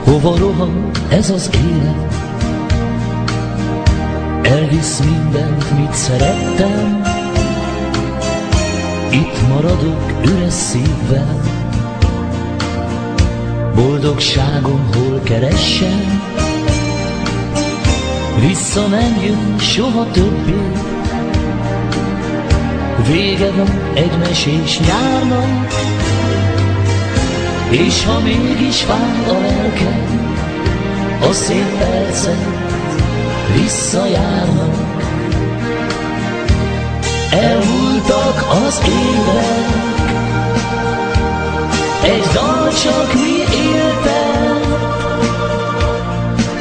Hova rohan ez az élet? Elvisz mindent, mit szerettem. Itt maradok üres szívvel. Boldogságom hol keressem? Vissza nem jön soha többé. Vége van egy mesés nyárnak, és ha mégis fáj a lelkem, a szép percek visszajárnak. Elmúltak az évek, egy dal csak mi éltem.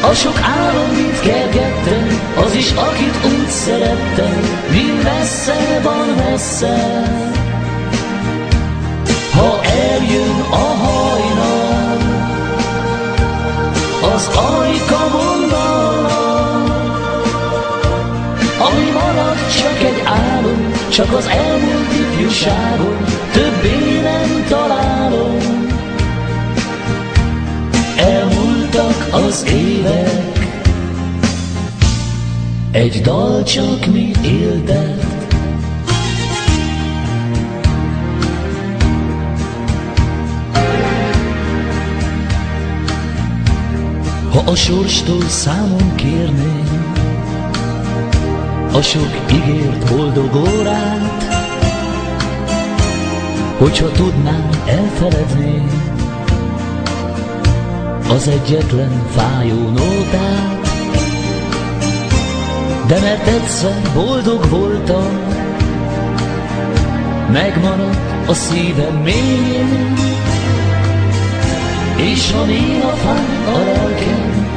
A sok álom, mit kergettem, az is, akit úgy szerettem, mind messze van messze. Ha eljön a hajnal, az ajka vonal, ami marad csak egy álom, csak az elmúlt ifjúságon, többé nem találom. Elmúltak az évek, egy dal csak mi éltet. Ha a sorstól számon kérném a sok ígért boldog órát, hogyha tudnám, elfeledném az egyetlen fájó nótát. De mert egyszer boldog voltam, megmaradt a szívem mélyén, és ha néha fáj a lelkem,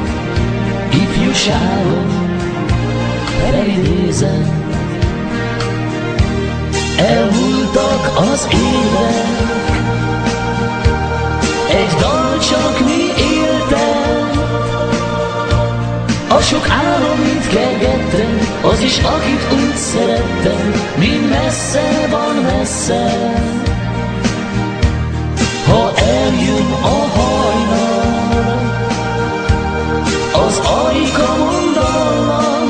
ifjúságom felidézem. Elmúltak az évek, egy dal csak mi éltem. A sok álom, mit kergettem, az is, akit úgy szerettem, mind messze van messze. Ha eljön a hajnal, az ajka mondallam,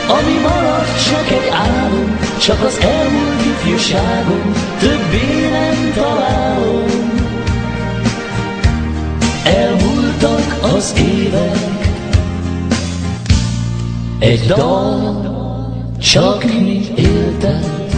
ami marad csak egy álom, csak az elmúlt ifjúságom, többé nem találom. Elmúltak az évek, egy dal csak mi éltet.